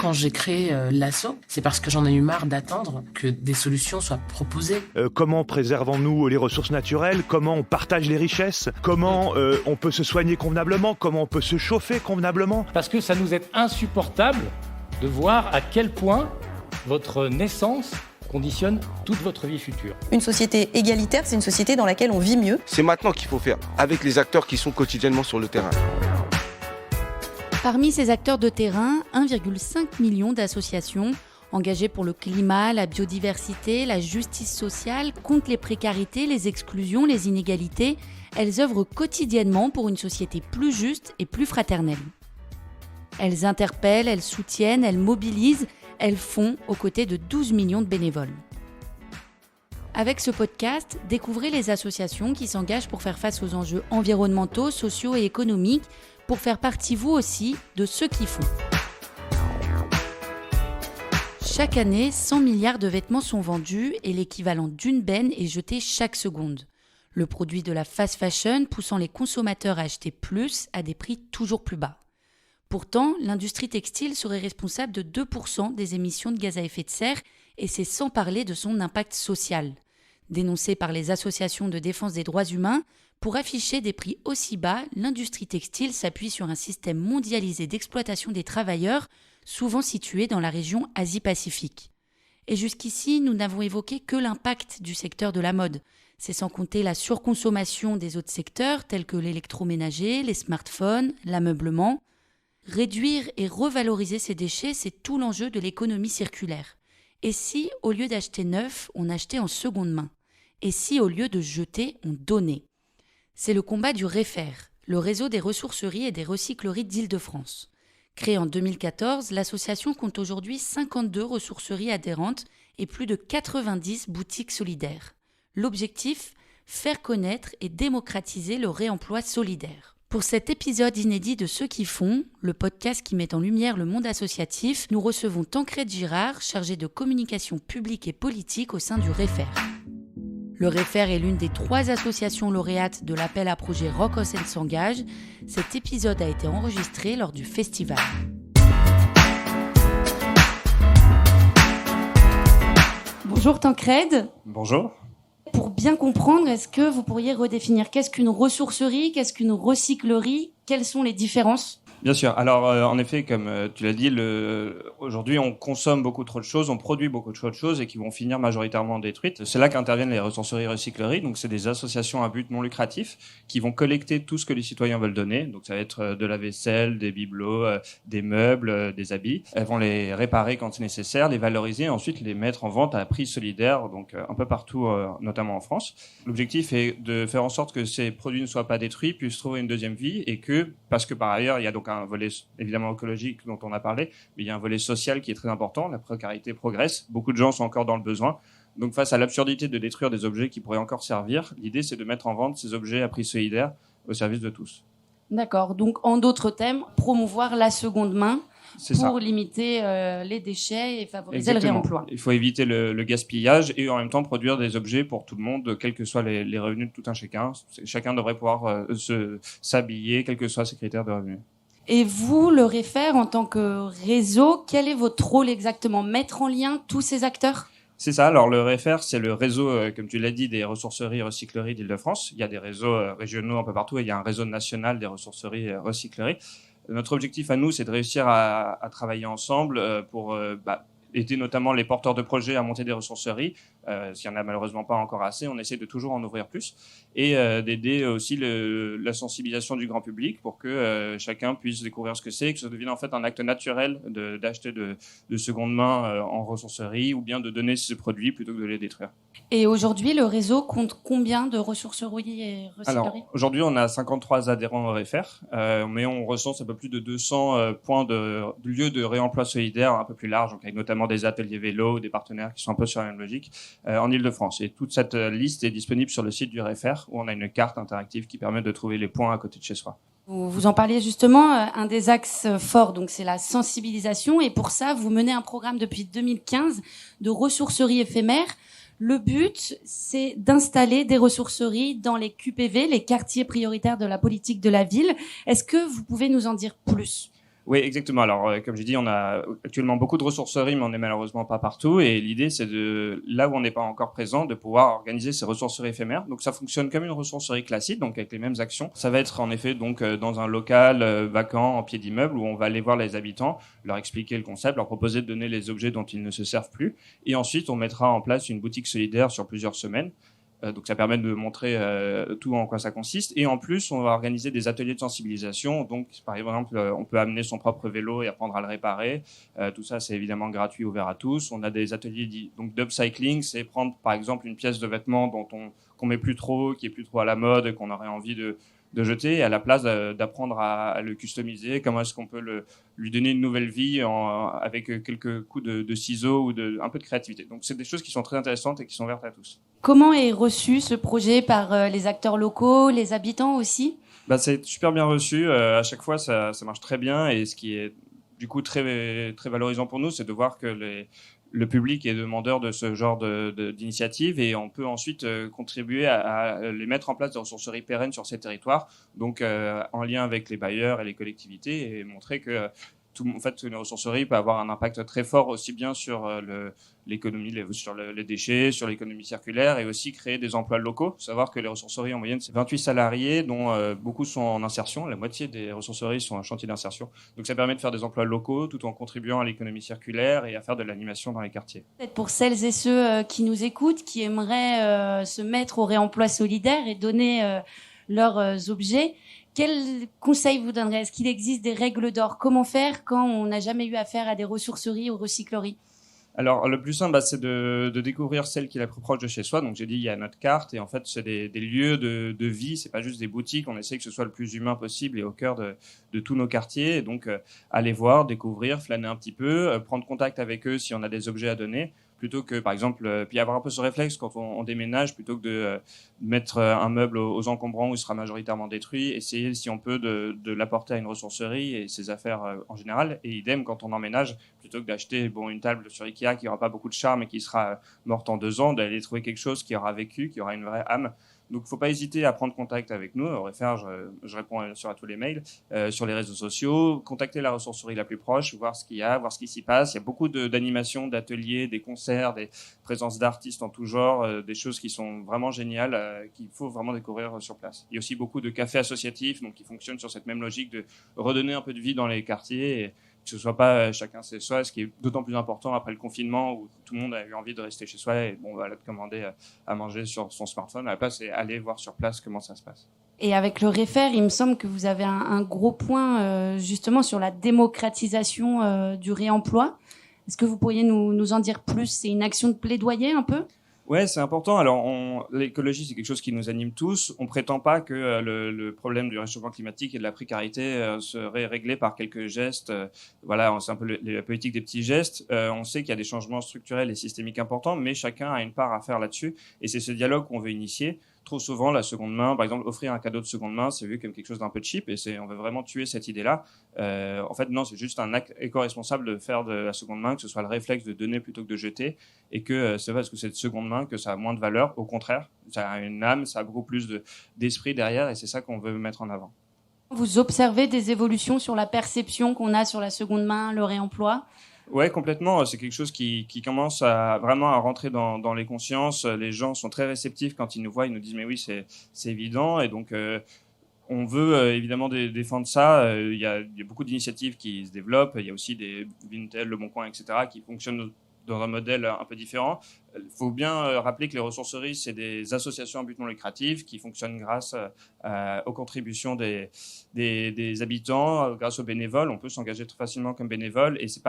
quand j'ai créé l'asso, c'est parce que j'en ai eu marre d'attendre que des solutions soient proposées. Comment préservons-nous les ressources naturelles? Comment on partage les richesses? Comment on peut se soigner convenablement? Comment on peut se chauffer convenablement? Parce que ça nous est insupportable de voir à quel point votre naissance conditionne toute votre vie future. Une société égalitaire, c'est une société dans laquelle on vit mieux. C'est maintenant qu'il faut faire, avec les acteurs qui sont quotidiennement sur le terrain. Parmi ces acteurs de terrain, 1,5 million d'associations engagées pour le climat, la biodiversité, la justice sociale, contre les précarités, les exclusions, les inégalités. Elles œuvrent quotidiennement pour une société plus juste et plus fraternelle. Elles interpellent, elles soutiennent, elles mobilisent, elles font aux côtés de 12 millions de bénévoles. Avec ce podcast, découvrez les associations qui s'engagent pour faire face aux enjeux environnementaux, sociaux et économiques, pour faire partie vous aussi de ceux qui font. Chaque année, 100 milliards de vêtements sont vendus et l'équivalent d'une benne est jeté chaque seconde. Le produit de la fast fashion poussant les consommateurs à acheter plus à des prix toujours plus bas. Pourtant, l'industrie textile serait responsable de 2% des émissions de gaz à effet de serre et c'est sans parler de son impact social. Dénoncée par les associations de défense des droits humains, pour afficher des prix aussi bas, l'industrie textile s'appuie sur un système mondialisé d'exploitation des travailleurs, souvent situé dans la région Asie-Pacifique. Et jusqu'ici, nous n'avons évoqué que l'impact du secteur de la mode. C'est sans compter la surconsommation des autres secteurs tels que l'électroménager, les smartphones, l'ameublement. Réduire et revaloriser ces déchets, c'est tout l'enjeu de l'économie circulaire. Et si, au lieu d'acheter neuf, on achetait en seconde main? Et si, au lieu de jeter, on donnait? C'est le combat du REFER, le réseau des ressourceries et des recycleries d'Île-de-France. Créée en 2014, l'association compte aujourd'hui 52 ressourceries adhérentes et plus de 90 boutiques solidaires. L'objectif, faire connaître et démocratiser le réemploi solidaire. Pour cet épisode inédit de Ceux qui font, le podcast qui met en lumière le monde associatif, nous recevons Tancrède Girard, chargé de communication publique et politique au sein du REFER. Le REFER est l'une des 3 associations lauréates de l'appel à projet Rock en Seine s'engage. Cet épisode a été enregistré lors du festival. Bonjour Tancrède. Bonjour. Pour bien comprendre, est-ce que vous pourriez redéfinir qu'est-ce qu'une ressourcerie, qu'est-ce qu'une recyclerie, quelles sont les différences ? Bien sûr. Alors, en effet, comme tu l'as dit, aujourd'hui, on consomme beaucoup trop de choses, on produit beaucoup trop de choses et qui vont finir majoritairement détruites. C'est là qu'interviennent les ressourceries recycleries. Donc, c'est des associations à but non lucratif qui vont collecter tout ce que les citoyens veulent donner. Donc, ça va être de la vaisselle, des bibelots, des meubles, des habits. Elles vont les réparer quand c'est nécessaire, les valoriser et ensuite les mettre en vente à prix solidaire, donc un peu partout, notamment en France. L'objectif est de faire en sorte que ces produits ne soient pas détruits, puissent trouver une deuxième vie et que, parce que par ailleurs, il y a donc un volet évidemment écologique dont on a parlé, mais il y a un volet social qui est très important. La précarité progresse, beaucoup de gens sont encore dans le besoin. Donc face à l'absurdité de détruire des objets qui pourraient encore servir, l'idée c'est de mettre en vente ces objets à prix solidaire au service de tous. D'accord, donc en d'autres termes, promouvoir la seconde main pour limiter les déchets et favoriser le réemploi. Il faut éviter le gaspillage et en même temps produire des objets pour tout le monde, quels que soient les revenus de tout un chacun. Chacun devrait pouvoir s'habiller, quels que soient ses critères de revenus. Et vous, le REFER, en tant que réseau, quel est votre rôle exactement? Mettre en lien tous ces acteurs? C'est ça. Alors, le REFER, c'est le réseau, comme tu l'as dit, des ressourceries recycleries d'Île-de-France. Il y a des réseaux régionaux un peu partout et il y a un réseau national des ressourceries recycleries. Notre objectif à nous, c'est de réussir à travailler ensemble pour aider notamment les porteurs de projets à monter des ressourceries. S'il n'y en a malheureusement pas encore assez, on essaie de toujours en ouvrir plus. Et d'aider aussi la sensibilisation du grand public pour que chacun puisse découvrir ce que c'est, que ça devienne en fait un acte naturel d'acheter de seconde main en ressourcerie ou bien de donner ces produits plutôt que de les détruire. Et aujourd'hui, le réseau compte combien de ressourceries et recycleries? Alors, aujourd'hui, on a 53 adhérents au REFER, mais on recense un peu plus de 200 points de lieux de réemploi solidaire un peu plus large, donc avec notamment des ateliers vélo, des partenaires qui sont un peu sur la même logique, en Île-de-France. Et toute cette liste est disponible sur le site du REFER, où on a une carte interactive qui permet de trouver les points à côté de chez soi. Vous en parliez justement, un des axes forts, donc c'est la sensibilisation, et pour ça, vous menez un programme depuis 2015 de ressourceries éphémères. Le but, c'est d'installer des ressourceries dans les QPV, les quartiers prioritaires de la politique de la ville. Est-ce que vous pouvez nous en dire plus ? Oui, exactement. Alors, comme j'ai dit, on a actuellement beaucoup de ressourceries, mais on n'est malheureusement pas partout. Et l'idée, c'est là où on n'est pas encore présent, de pouvoir organiser ces ressourceries éphémères. Donc, ça fonctionne comme une ressourcerie classique, donc avec les mêmes actions. Ça va être en effet donc dans un local vacant, en pied d'immeuble, où on va aller voir les habitants, leur expliquer le concept, leur proposer de donner les objets dont ils ne se servent plus. Et ensuite, on mettra en place une boutique solidaire sur plusieurs semaines. Donc ça permet de montrer tout en quoi ça consiste. Et en plus, on va organiser des ateliers de sensibilisation. Donc par exemple, on peut amener son propre vélo et apprendre à le réparer. Tout ça, c'est évidemment gratuit, ouvert à tous. On a des ateliers donc d'upcycling, c'est prendre par exemple une pièce de vêtement qu'on met plus trop, qui est plus trop à la mode, qu'on aurait envie de jeter, et à la place d'apprendre à le customiser, comment est-ce qu'on peut lui donner une nouvelle vie avec quelques coups de ciseaux ou un peu de créativité. Donc c'est des choses qui sont très intéressantes et qui sont ouvertes à tous. Comment est reçu ce projet par les acteurs locaux, les habitants aussi ? C'est super bien reçu. À chaque fois, ça marche très bien. Et ce qui est du coup très, très valorisant pour nous, c'est de voir que le public est demandeur de ce genre d'initiative, et on peut ensuite contribuer à les mettre en place des ressourceries pérennes sur ces territoires, donc en lien avec les bailleurs et les collectivités, et montrer que en fait, une ressourcerie peut avoir un impact très fort aussi bien sur l'économie, sur les déchets, sur l'économie circulaire, et aussi créer des emplois locaux. Faut savoir que les ressourceries, en moyenne, c'est 28 salariés, dont beaucoup sont en insertion. La moitié des ressourceries sont en chantier d'insertion. Donc ça permet de faire des emplois locaux tout en contribuant à l'économie circulaire et à faire de l'animation dans les quartiers. Peut-être pour celles et ceux qui nous écoutent, qui aimeraient se mettre au réemploi solidaire et donner leurs objets, quels conseils vous donnerez ? Est-ce qu'il existe des règles d'or ? Comment faire quand on n'a jamais eu affaire à des ressourceries ou recycleries ? Alors, le plus simple, c'est de découvrir celle qui est la plus proche de chez soi. Donc, j'ai dit, il y a notre carte, et en fait, c'est des lieux de vie. C'est pas juste des boutiques. On essaie que ce soit le plus humain possible et au cœur de tous nos quartiers. Et donc, aller voir, découvrir, flâner un petit peu, prendre contact avec eux si on a des objets à donner, plutôt que, par exemple, puis avoir un peu ce réflexe quand on déménage, plutôt que de mettre un meuble aux encombrants où il sera majoritairement détruit, essayer, si on peut, de l'apporter à une ressourcerie et ses affaires en général. Et idem quand on emménage, plutôt que d'acheter une table sur Ikea qui n'aura pas beaucoup de charme et qui sera morte en 2 ans, d'aller trouver quelque chose qui aura vécu, qui aura une vraie âme. Donc, il ne faut pas hésiter à prendre contact avec nous. Au Refaire, je réponds bien sûr à tous les mails, sur les réseaux sociaux, contacter la ressourcerie la plus proche, voir ce qu'il y a, voir ce qui s'y passe. Il y a beaucoup d'animations, d'ateliers, des concerts, des présences d'artistes en tout genre, des choses qui sont vraiment géniales, qu'il faut vraiment découvrir sur place. Il y a aussi beaucoup de cafés associatifs, donc qui fonctionnent sur cette même logique de redonner un peu de vie dans les quartiers, et que ce soit pas chacun chez soi, ce qui est d'autant plus important après le confinement où tout le monde a eu envie de rester chez soi et voilà, de commander à manger sur son smartphone. À la place, c'est aller voir sur place comment ça se passe. Et avec le Refaire, il me semble que vous avez un gros point justement sur la démocratisation du réemploi. Est-ce que vous pourriez nous en dire plus ? C'est une action de plaidoyer un peu ? Ouais, c'est important. Alors, l'écologie, c'est quelque chose qui nous anime tous. On prétend pas que le problème du réchauffement climatique et de la précarité serait réglé par quelques gestes. Voilà, c'est un peu la politique des petits gestes. On sait qu'il y a des changements structurels et systémiques importants, mais chacun a une part à faire là-dessus. Et c'est ce dialogue qu'on veut initier. Trop souvent, la seconde main, par exemple, offrir un cadeau de seconde main, c'est vu comme quelque chose d'un peu cheap, et on veut vraiment tuer cette idée-là. En fait, non, c'est juste un acte éco-responsable de faire de la seconde main, que ce soit le réflexe de donner plutôt que de jeter, et que c'est parce que c'est de seconde main que ça a moins de valeur. Au contraire, ça a une âme, ça a beaucoup plus d'esprit derrière, et c'est ça qu'on veut mettre en avant. Vous observez des évolutions sur la perception qu'on a sur la seconde main, le réemploi ? Ouais, complètement. C'est quelque chose qui commence vraiment à rentrer dans les consciences. Les gens sont très réceptifs quand ils nous voient. Ils nous disent, mais oui, c'est évident. Et donc, on veut évidemment défendre ça. Il y a beaucoup d'initiatives qui se développent. Il y a aussi des Vinted, Le Bon Coin, etc., qui fonctionnent dans un modèle un peu différent. Il faut bien rappeler que les ressourceries, c'est des associations à but non lucratif qui fonctionnent grâce aux contributions des habitants, grâce aux bénévoles. On peut s'engager très facilement comme bénévole, et c'est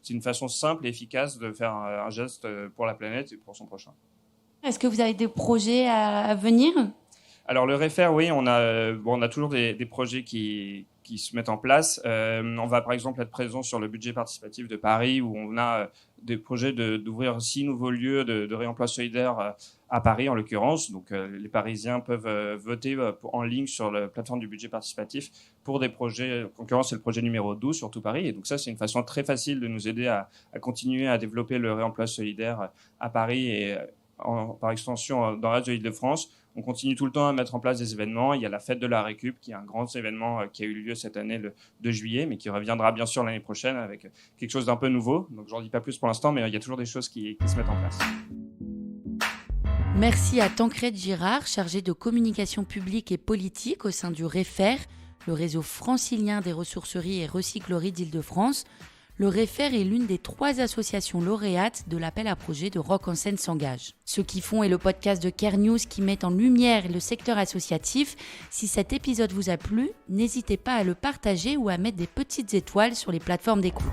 une façon simple et efficace de faire un geste pour la planète et pour son prochain. Est-ce que vous avez des projets à venir ? Alors le Refaire, oui, on a toujours des projets qui se mettent en place. On va par exemple être présent sur le budget participatif de Paris, où on a des projets d'ouvrir 6 nouveaux lieux de réemploi solidaire à Paris en l'occurrence. Donc les Parisiens peuvent voter en ligne sur la plateforme du budget participatif pour des projets. En l'occurrence, c'est le projet numéro 12 sur tout Paris. Et donc ça, c'est une façon très facile de nous aider à continuer à développer le réemploi solidaire à Paris et par extension dans le reste de l'Île-de-France. On continue tout le temps à mettre en place des événements. Il y a la fête de la récup, qui est un grand événement qui a eu lieu cette année, le 2 juillet, mais qui reviendra bien sûr l'année prochaine avec quelque chose d'un peu nouveau. Donc j'en dis pas plus pour l'instant, mais il y a toujours des choses qui se mettent en place. Merci à Tancrède Girard, chargé de communication publique et politique au sein du REFER, le réseau francilien des ressourceries et recycleries d'Île-de-France. Le REFER est l'une des 3 associations lauréates de l'appel à projets de Rock en Seine s'engage. Ce qui font est le podcast de Care News qui met en lumière le secteur associatif. Si cet épisode vous a plu, n'hésitez pas à le partager ou à mettre des petites étoiles sur les plateformes d'écoute.